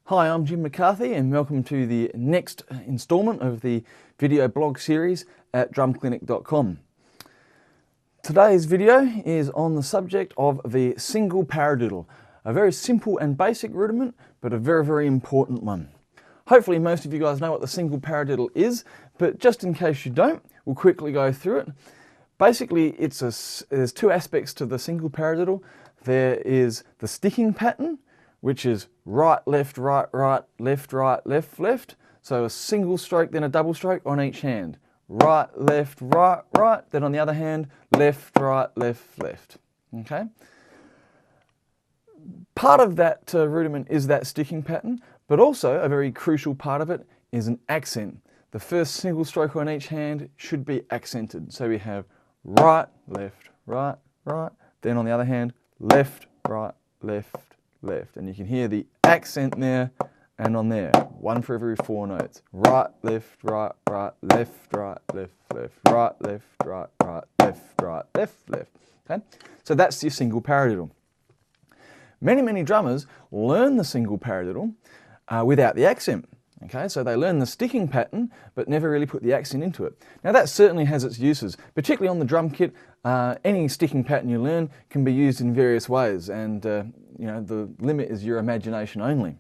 Hi, I'm Jim McCarthy and welcome to the next instalment of the video blog series at drumclinic.com. Today's video is on the subject of the single paradiddle, a very simple and basic rudiment, but a very important one. Hopefully most of you guys know what the single paradiddle is, but just in case you don't, we'll quickly go through it. Basically, there's two aspects to the single paradiddle. There is the sticking pattern, which is right, left, right, right, left, right, left, left. So a single stroke, then a double stroke on each hand. Right, left, right, right. Then on the other hand, left, right, left, left. Okay? Part of that rudiment is that sticking pattern, but also a very crucial part of it is an accent. The first single stroke on each hand should be accented. So we have right, left, right, right. Then on the other hand, left, right, left, left. And you can hear the accent there and on there. One for every four notes. Right, left, right, right, left, right, left, left, right, left, right, right, left, right, left, left. Okay? So that's your single paradiddle. Many drummers learn the single paradiddle without the accent. Okay, so they learn the sticking pattern, but never really put the accent into it. Now that certainly has its uses, particularly on the drum kit. Any sticking pattern you learn can be used in various ways, and you know, the limit is your imagination only.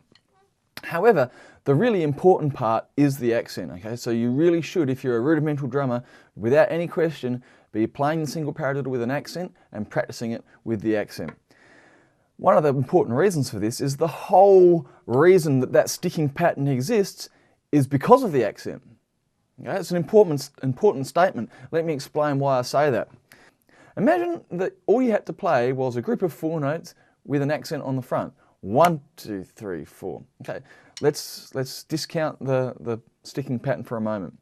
However, the really important part is the accent. Okay, so you really should, if you're a rudimental drummer, without any question, be playing the single paradiddle with an accent and practicing it with the accent. One of the important reasons for this is the whole reason that sticking pattern exists is because of the accent. Okay? It's an important statement. Let me explain why I say that. Imagine that all you had to play was a group of four notes with an accent on the front. 1, 2, 3, 4. Okay, let's discount the sticking pattern for a moment.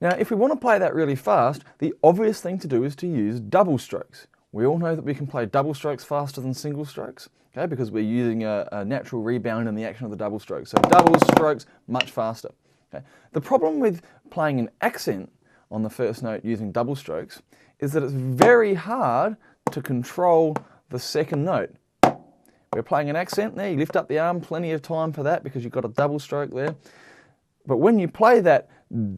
Now, if we want to play that really fast, the obvious thing to do is to use double strokes. We all know that we can play double strokes faster than single strokes, okay, because we're using a natural rebound in the action of the double stroke. So double strokes, much faster. Okay. The problem with playing an accent on the first note using double strokes is that it's very hard to control the second note. We're playing an accent there, you lift up the arm, plenty of time for that because you've got a double stroke there. But when you play that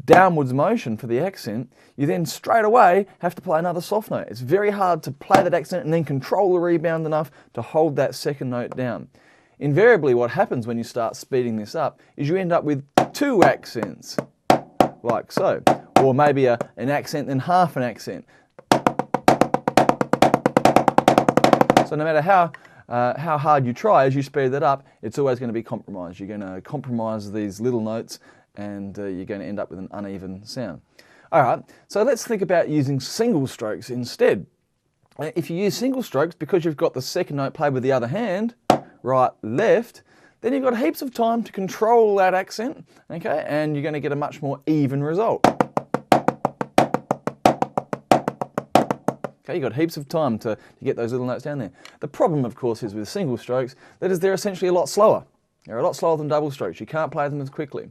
downwards motion for the accent, you then straight away have to play another soft note. It's very hard to play that accent and then control the rebound enough to hold that second note down. Invariably what happens when you start speeding this up is you end up with two accents, like so. Or maybe an accent then half an accent. So no matter how hard you try, as you speed that up, it's always going to be compromised. You're going to compromise these little notes and you're going to end up with an uneven sound. Alright, so let's think about using single strokes instead. If you use single strokes, because you've got the second note played with the other hand, right, left, then you've got heaps of time to control that accent, okay, and you're going to get a much more even result. Okay, you've got heaps of time to get those little notes down there. The problem, of course, is with single strokes, that is they're essentially a lot slower. They're a lot slower than double strokes. You can't play them as quickly.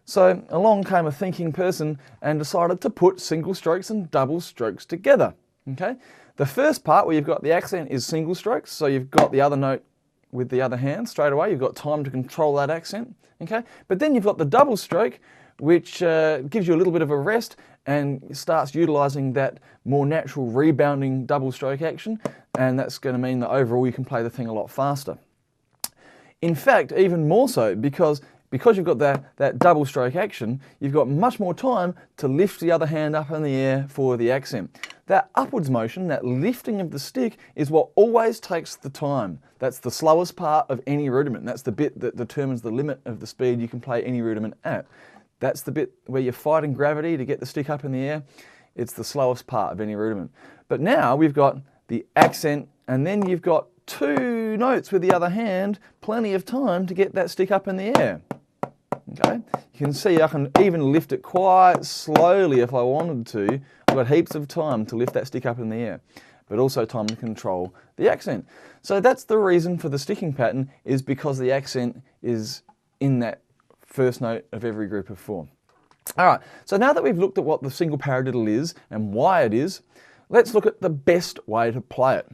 So along came a thinking person and decided to put single strokes and double strokes together. Okay? The first part where you've got the accent is single strokes, so you've got the other note with the other hand straight away. You've got time to control that accent. Okay? But then you've got the double stroke, which gives you a little bit of a rest and starts utilising that more natural rebounding double stroke action, and that's going to mean that overall you can play the thing a lot faster. In fact, even more so, because you've got that double stroke action, you've got much more time to lift the other hand up in the air for the accent. That upwards motion, that lifting of the stick, is what always takes the time. That's the slowest part of any rudiment. That's the bit that determines the limit of the speed you can play any rudiment at. That's the bit where you're fighting gravity to get the stick up in the air. It's the slowest part of any rudiment. But now we've got the accent, and then you've got two notes with the other hand, plenty of time to get that stick up in the air. Okay, you can see I can even lift it quite slowly if I wanted to. I've got heaps of time to lift that stick up in the air, but also time to control the accent. So that's the reason for the sticking pattern, is because the accent is in that first note of every group of four. Alright, so now that we've looked at what the single paradiddle is and why it is, let's look at the best way to play it.